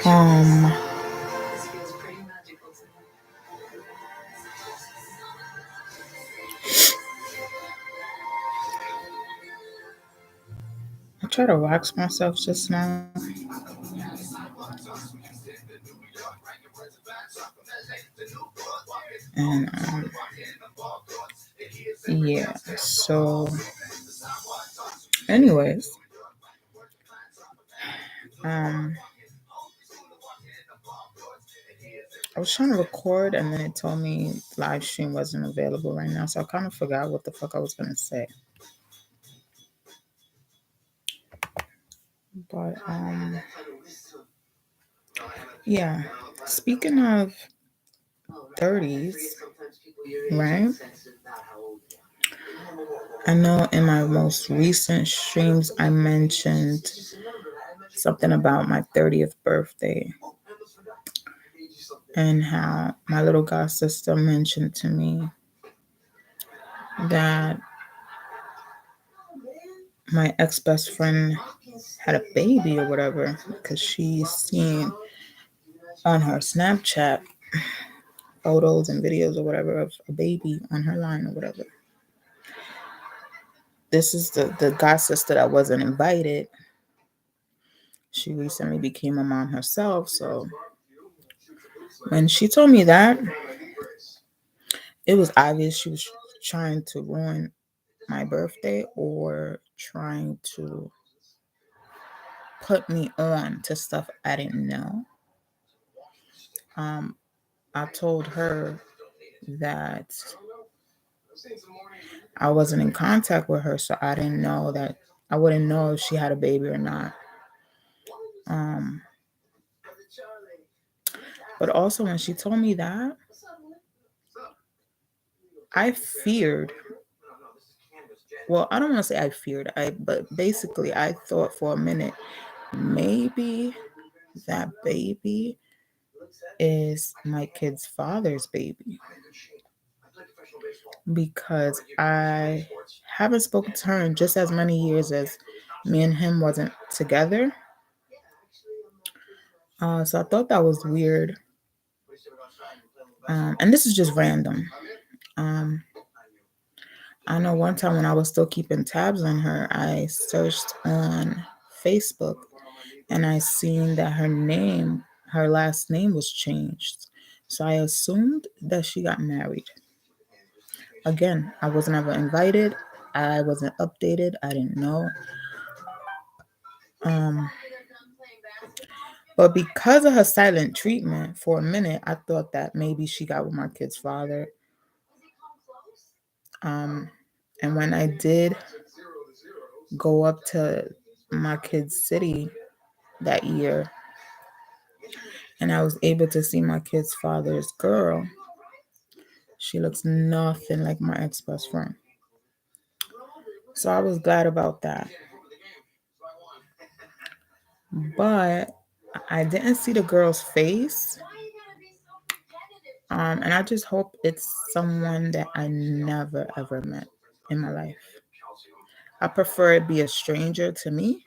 Um, I try to wax myself just now. And yeah, so anyways, um I was trying to record and then it told me live stream wasn't available right now, so I kind of forgot what the fuck I was gonna say. But yeah, speaking of 30s, right? I know in my most recent streams I mentioned something about my 30th birthday and how my little god sister mentioned to me that my ex best friend had a baby or whatever because she seen on her Snapchat photos and videos or whatever of a baby on her line or whatever. This is the god sister that wasn't invited. She recently became a mom herself, so when she told me that, it was obvious she was trying to ruin my birthday or trying to put me on to stuff I didn't know. Um, I told her that I wasn't in contact with her, so I didn't know that I wouldn't know if she had a baby or not. Um, but also when she told me that, I feared. Well, I don't want to say I feared. But basically I thought for a minute maybe that baby is my kid's father's baby because I haven't spoken to her in just as many years as me and him wasn't together. So I thought that was weird. And this is just random. Um, I know one time when I was still keeping tabs on her, I searched on Facebook and I seen that her last name was changed. So I assumed that she got married. Again, I wasn't ever invited. I wasn't updated. I didn't know. Um, but because of her silent treatment, for a minute, I thought that maybe she got with my kid's father. Um, and when I did go up to my kid's city that year, and I was able to see my kid's father's girl, she looks nothing like my ex best friend. So I was glad about that. But I didn't see the girl's face. And I just hope it's someone that I never ever met in my life. I prefer it be a stranger to me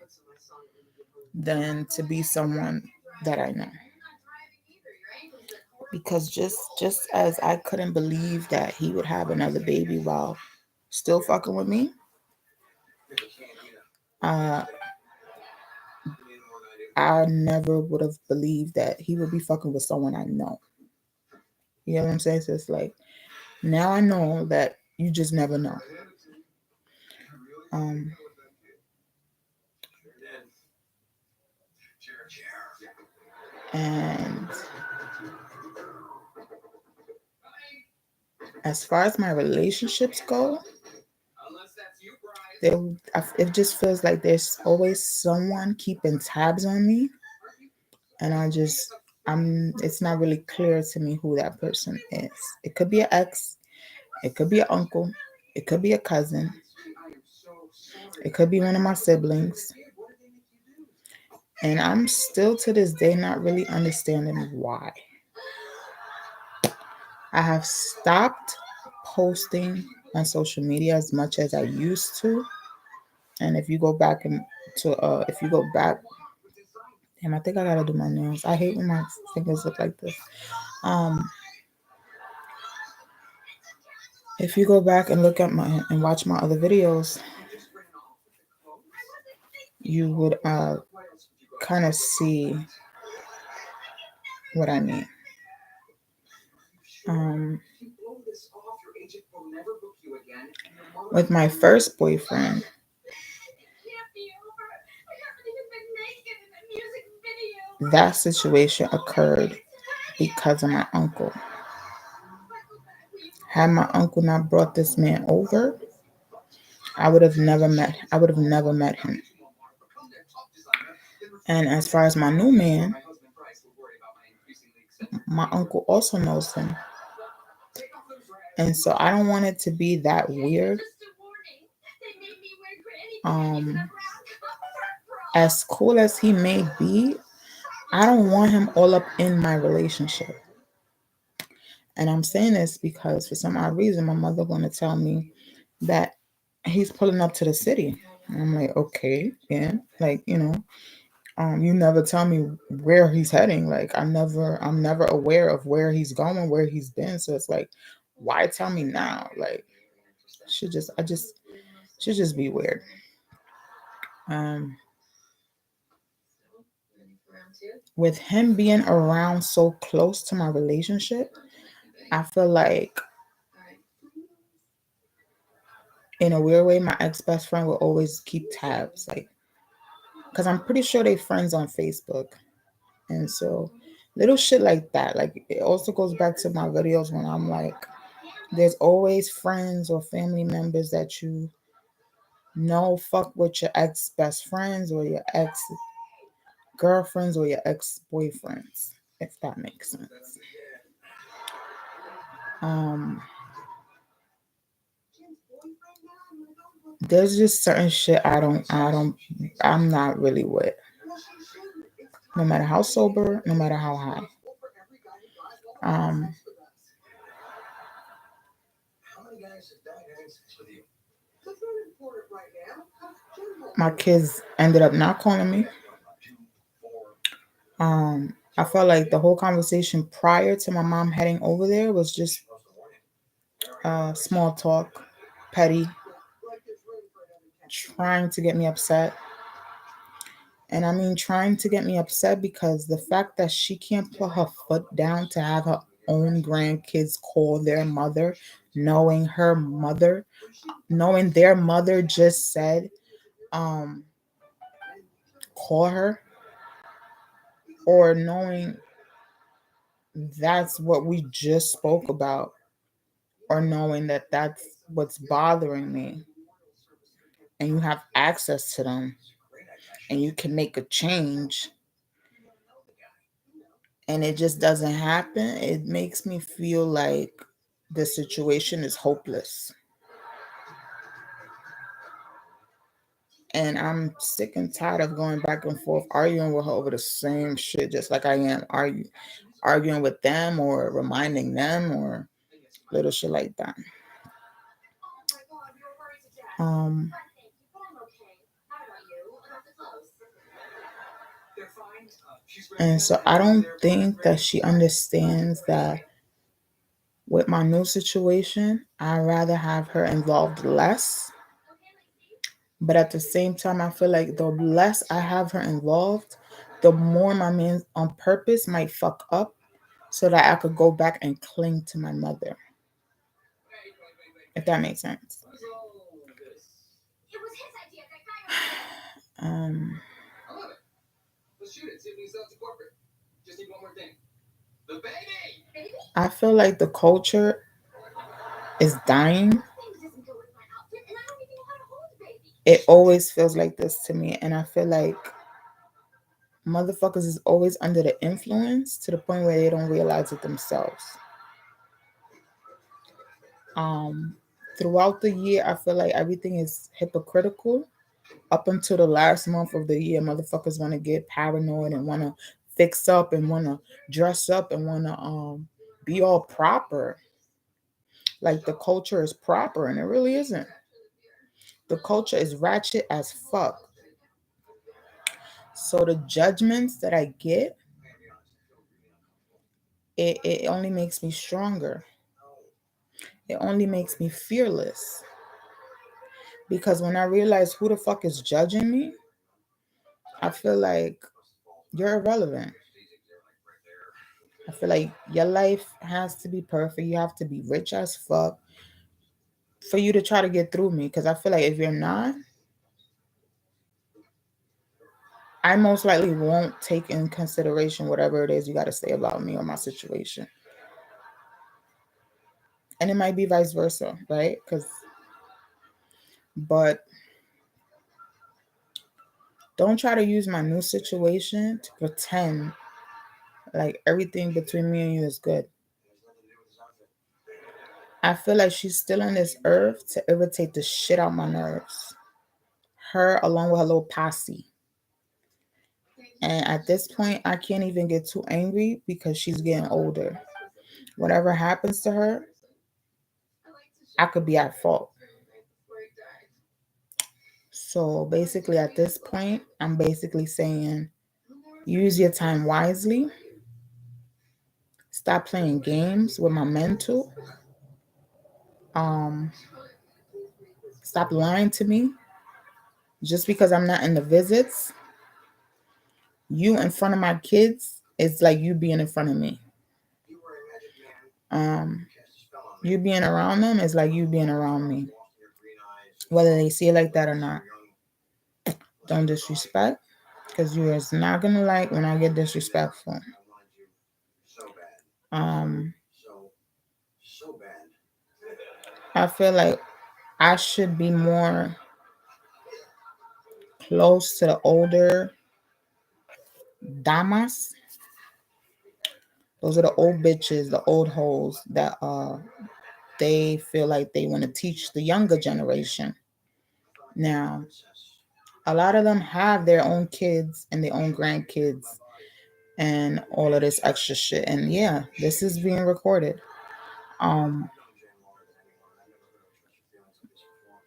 than to be someone that I know. Because just as I couldn't believe that he would have another baby while still fucking with me, uh, I never would have believed that he would be fucking with someone I know. You know what I'm saying? So it's like now I know that you just never know. Um, and as far as my relationships go, there it just feels like there's always someone keeping tabs on me, and it's not really clear to me who that person is. It could be an ex, it could be an uncle, it could be a cousin, it could be one of my siblings, and I'm still to this day not really understanding why. I have stopped posting on social media as much as I used to. And if you go back Damn, I think I gotta do my nails. I hate when my fingers look like this. Um, if you go back and look at my and watch my other videos, you would kind of see what I mean. Um, with my first boyfriend, that situation occurred because of my uncle. Had my uncle not brought this man over, I would have never met him. And as far as my new man, my uncle also knows him. And so I don't want it to be that weird. Um, as cool as he may be, I don't want him all up in my relationship. And I'm saying this because for some odd reason, my mother gonna tell me that he's pulling up to the city. And I'm like, okay, yeah, like you never tell me where he's heading. Like I'm never aware of where he's going, where he's been. So it's like, why tell me now? Like, I just should just be weird. Um, with him being around so close to my relationship, I feel like in a weird way, my ex best friend will always keep tabs, like, because I'm pretty sure they friends on Facebook, and so little shit like that. Like it also goes back to my videos when I'm like, there's always friends or family members that you know fuck with your ex best friends or your ex girlfriends or your ex boyfriends, if that makes sense. Um, there's just certain shit I'm not really with. No matter how sober, no matter how high. Um, my kids ended up not calling me. I felt like the whole conversation prior to my mom heading over there was just small talk, petty, trying to get me upset. And I mean, trying to get me upset because the fact that she can't put her foot down to have her own grandkids call their mother, knowing her mother, knowing their mother just said, um, call her, or knowing that's what we just spoke about, or knowing that that's what's bothering me, and you have access to them and you can make a change and it just doesn't happen, it makes me feel like the situation is hopeless. And I'm sick and tired of going back and forth arguing with her over the same shit, just like I am arguing with them or reminding them or little shit like that. Um, and so I don't think that she understands that with my new situation, I'd rather have her involved less. But at the same time, I feel like the less I have her involved, the more my man on purpose might fuck up so that I could go back and cling to my mother, if that makes sense. Um, I feel like the culture is dying. It always feels like this to me. And I feel like motherfuckers is always under the influence to the point where they don't realize it themselves. Um, throughout the year, I feel like everything is hypocritical. Up until the last month of the year, motherfuckers want to get paranoid and want to fix up and want to dress up and want to be all proper. Like the culture is proper, and it really isn't. The culture is ratchet as fuck. So the judgments that I get, it only makes me stronger. It only makes me fearless. Because when I realize who the fuck is judging me, I feel like you're irrelevant. I feel like your life has to be perfect. You have to be rich as fuck for you to try to get through me. Because I feel like if you're not, I most likely won't take in consideration whatever it is you got to say about me or my situation. And it might be vice versa, right? But don't try to use my new situation to pretend like everything between me and you is good. I feel like she's still on this earth to irritate the shit out my nerves. Her along with her little posse. And at this point, I can't even get too angry because she's getting older. Whatever happens to her, I could be at fault. So basically, at this point, I'm basically saying use your time wisely. Stop playing games with my mental. Um, Stop lying to me just because I'm not in the visits. You in front of my kids is like you being in front of me. Um, you being around them is like you being around me, whether they see it like that or not. Don't disrespect, because you is not gonna like when I get disrespectful. Um, I feel like I should be more close to the older damas. Those are the old bitches, the old hoes that they feel like they want to teach the younger generation. Now, a lot of them have their own kids and their own grandkids and all of this extra shit. And yeah, this is being recorded. Um,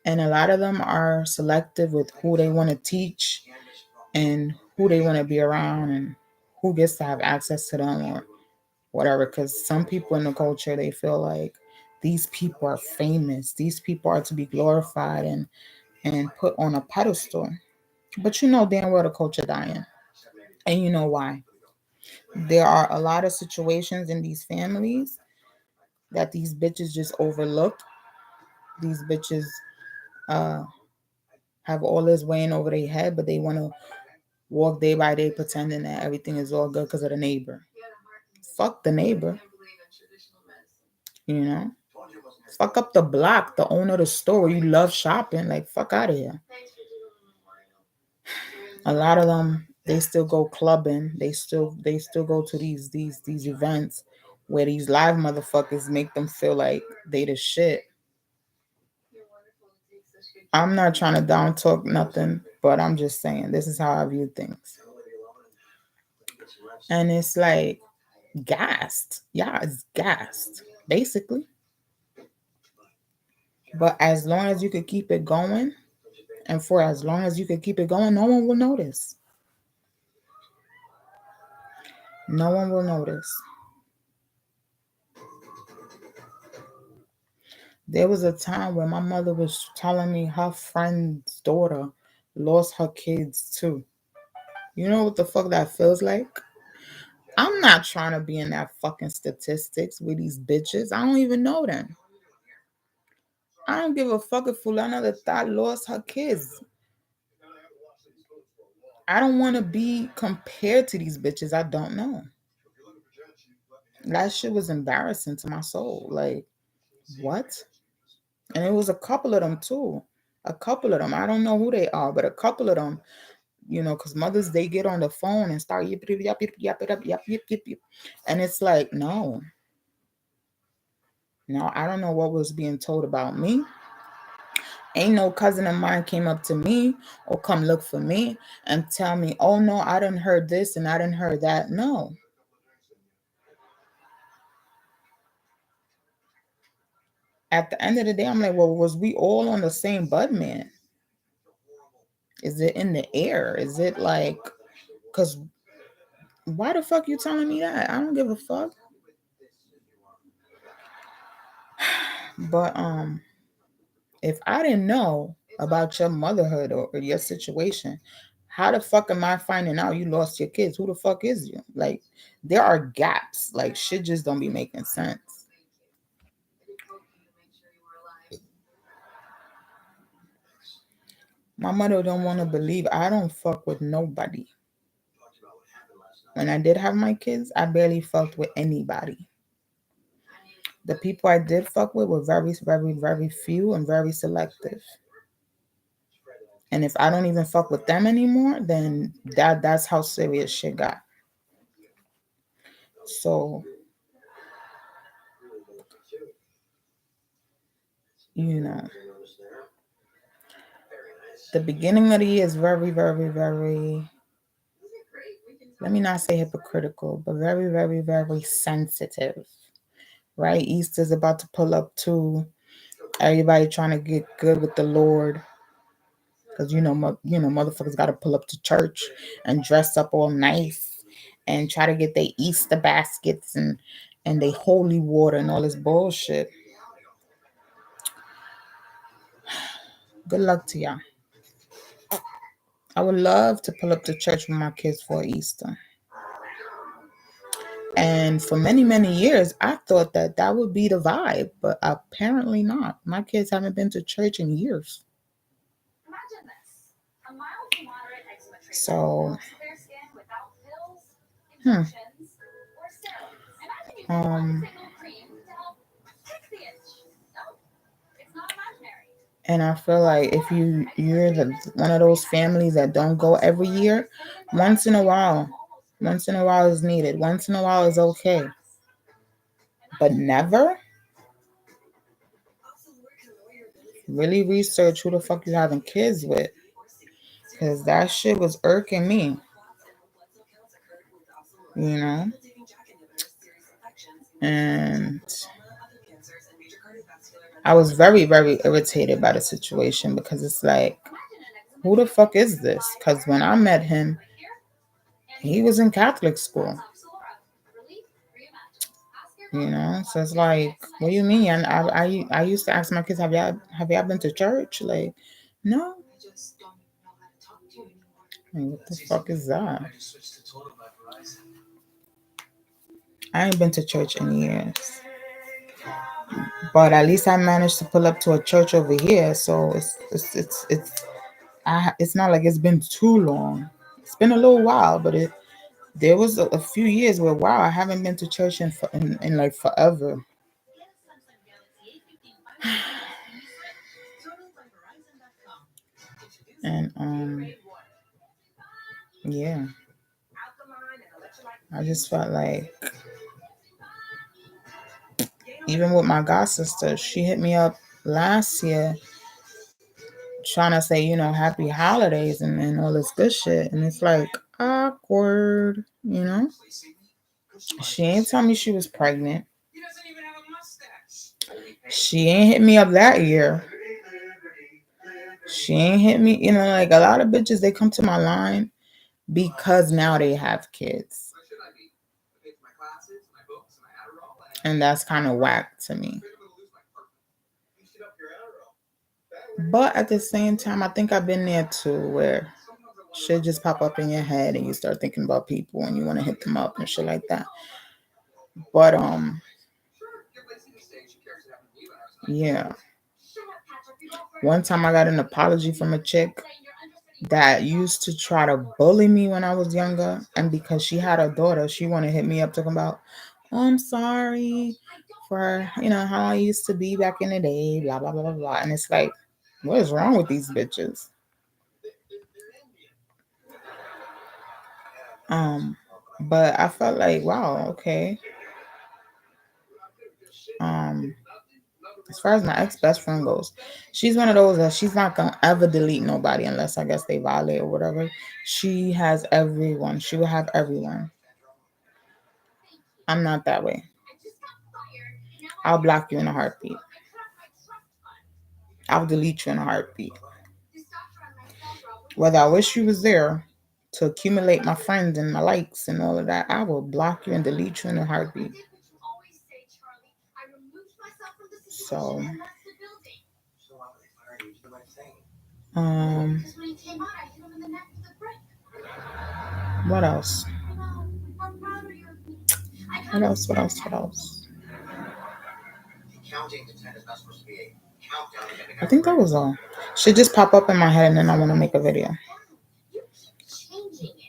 and a lot of them are selective with who they want to teach and who they want to be around and who gets to have access to them or whatever. Because some people in the culture, they feel like these people are famous. These people are to be glorified and put on a pedestal. But you know damn well the culture dying. And you know why. There are a lot of situations in these families that these bitches just overlook. These bitches uh, have all this weighing over their head, but they want to walk day by day pretending that everything is all good because of the neighbor. Fuck the neighbor, you know? Fuck up the block, the owner of the store where you love shopping. Like, fuck out of here. A lot of them, they still go clubbing. They still go to these events where these live motherfuckers make them feel like they the shit. I'm not trying to down talk nothing, but I'm just saying this is how I view things. And it's like gassed. Yeah, it's gassed, basically. But as long as you could keep it going, and for as long as you could keep it going, no one will notice. No one will notice. There was a time when my mother was telling me her friend's daughter lost her kids too. You know what the fuck that feels like? I'm not trying to be in that fucking statistics with these bitches. I don't even know them. I don't give a fuck if Fulana the thought lost her kids. I don't want to be compared to these bitches I don't know. That shit was embarrassing to my soul. Like, what? And it was a couple of them too. A couple of them. I don't know who they are, but a couple of them, because mothers, they get on the phone and start yip, yip, yip, yip, yip, yip, yip, yip, yip, yip. And it's like, no, no, I don't know what was being told about me. Ain't no cousin of mine came up to me or come look for me and tell me, oh no, I didn't heard this and I didn't heard that. No. At the end of the day, I'm like, well, was we all on the same bud man? Is it in the air? Is it like Cause why the fuck you telling me that? I don't give a fuck. But if I didn't know about your motherhood or your situation, how the fuck am I finding out you lost your kids? Who the fuck is you? Like, there are gaps. Like, shit just don't be making sense. My mother don't want to believe I don't fuck with nobody. When I did have my kids, I barely fucked with anybody. The people I did fuck with were very, very, very few and very selective. And if I don't even fuck with them anymore, then that's how serious shit got. So, you know, the beginning of the year is very, very, very, let me not say hypocritical, but very, very, very sensitive. Right? Easter's about to pull up too. Everybody trying to get good with the Lord. Because motherfuckers got to pull up to church and dress up all nice and try to get their Easter baskets and they holy water and all this bullshit. Good luck to y'all. I would love to pull up to church with my kids for Easter. And for many, many years, I thought that would be the vibe, but apparently not. My kids haven't been to church in years. So, hmm. Um, and I feel like if you're one of those families that don't go every year, once in a while is needed. Once in a while is okay, but never. Really research who the fuck you having kids with, because that shit was irking me. You know, and I was very, very irritated by the situation because it's like, who the fuck is this? Because when I met him, he was in Catholic school. So it's like, what do you mean? And I used to ask my kids, have y'all been to church? Like, no. Like, what the fuck is that? I ain't been to church in years, but at least I managed to pull up to a church over here. So it's not like it's been too long. It's been a little while, but there was a few years where wow, I haven't been to church in like forever. And yeah, I just felt like even with my god sister, she hit me up last year trying to say, happy holidays and all this good shit. And it's like awkward. She ain't tell me she was pregnant. She ain't hit me up that year. She ain't hit me, like a lot of bitches, they come to my line because now they have kids. And that's kind of whack to me. But at the same time, I think I've been there too, where shit just pop up in your head and you start thinking about people and you want to hit them up and shit like that. But yeah. One time I got an apology from a chick that used to try to bully me when I was younger, and because she had a daughter, she wanted to hit me up talking about, oh, I'm sorry for how I used to be back in the day, blah blah blah blah blah. And it's like, what is wrong with these bitches? But I felt like, wow, okay. As far as my ex best friend goes, she's one of those that she's not gonna ever delete nobody unless I guess they violate or whatever. She has everyone. She will have everyone. I'm not that way. I'll block you in a heartbeat. I'll delete you in a heartbeat. Whether I wish you was there to accumulate my friends and my likes and all of that, I will block you and delete you in a heartbeat. So, um, what else? What else? What else? What else? I think that was all. Should just pop up in my head and then I want to make a video.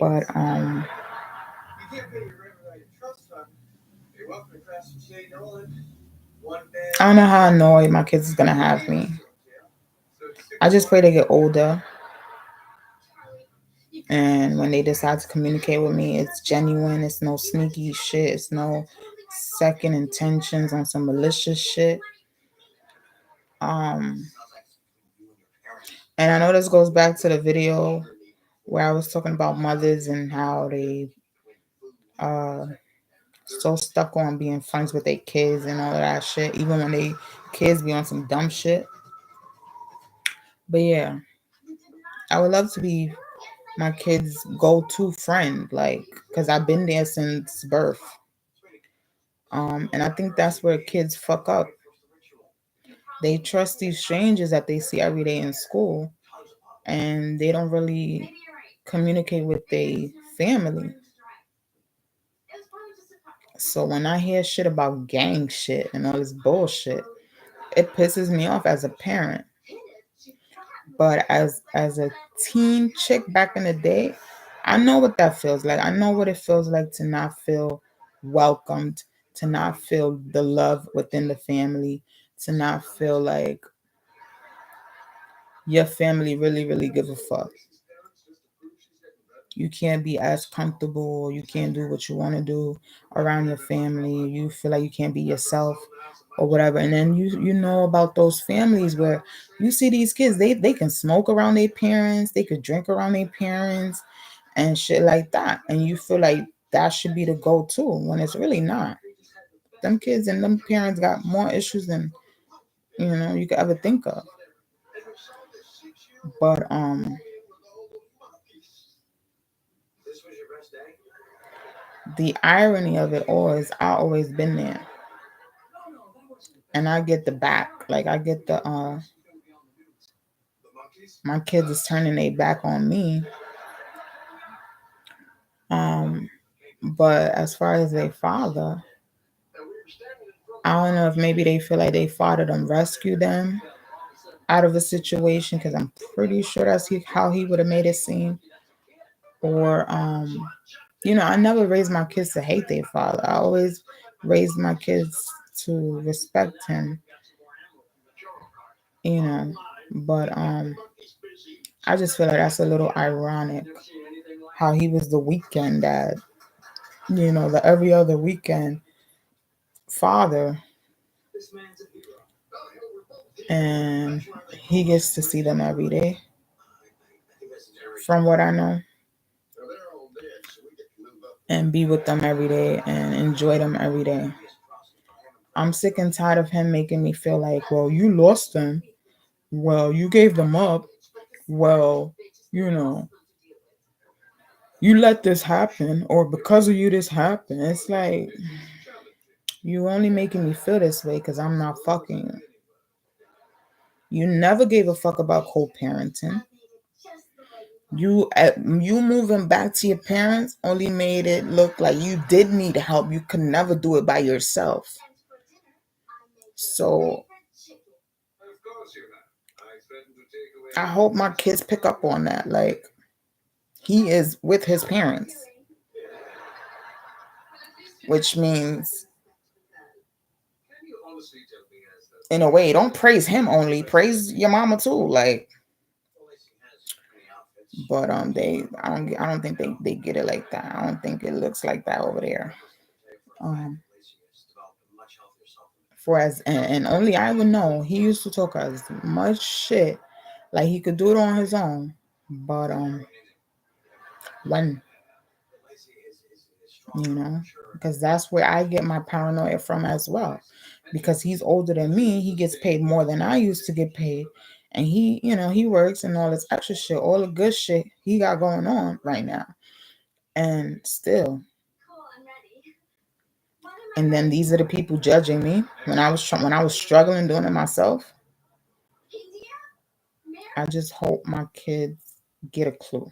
But I don't know how annoyed my kids is gonna have me. I just pray they get older, and when they decide to communicate with me, it's genuine. It's no sneaky shit. It's no second intentions on some malicious shit. Um, and I know this goes back to the video where I was talking about mothers and how they uh so stuck on being friends with their kids and all of that shit, even when they kids be on some dumb shit. But yeah, I would love to be my kids' go-to friend, like, because I've been there since birth. And I think that's where kids fuck up. They trust these strangers that they see every day in school, and they don't really communicate with their family. So when I hear shit about gang shit and all this bullshit, it pisses me off as a parent. But as a teen chick back in the day, I know what that feels like. I know what it feels like to not feel welcomed, to not feel the love within the family, to not feel like your family really, really give a fuck. You can't be as comfortable, you can't do what you want to do around your family. You feel like you can't be yourself or whatever. And then you know about those families where you see these kids, they can smoke around their parents, they could drink around their parents and shit like that. And you feel like that should be the go-to when it's really not. Them kids and them parents got more issues than you could ever think of. But the irony of it all is I always been there. And I get the back. Like I get the my kids is turning their back on me. Um but as far as their father, I don't know if maybe they feel like they father them rescue them out of a situation because I'm pretty sure how he would have made it seem. Or I never raised my kids to hate their father. I always raised my kids to respect him, you know. But I just feel like that's a little ironic how he was the weekend dad, the every other weekend father, and he gets to see them every day, from what I know, and be with them every day and enjoy them every day. I'm sick and tired of him making me feel like, well, you lost them. Well, you gave them up. Well, you know, you let this happen, or because of you, this happened. It's like, you only making me feel this way because I'm not fucking you. You never gave a fuck about co-parenting. You moving back to your parents only made it look like you did need help. You could never do it by yourself. So I hope my kids pick up on that. Like, he is with his parents, which means, in a way, don't praise him only, praise your mama too. Like, but I don't think they get it like that. I don't think it looks like that over there. Um, for as and only I would know, he used to talk as much shit like he could do it on his own. But when because that's where I get my paranoia from as well. Because he's older than me, he gets paid more than I used to get paid, And he works and all this extra shit, all the good shit he got going on right now. And still, and then these are the people judging me when I was struggling doing it myself. I just hope my kids get a clue.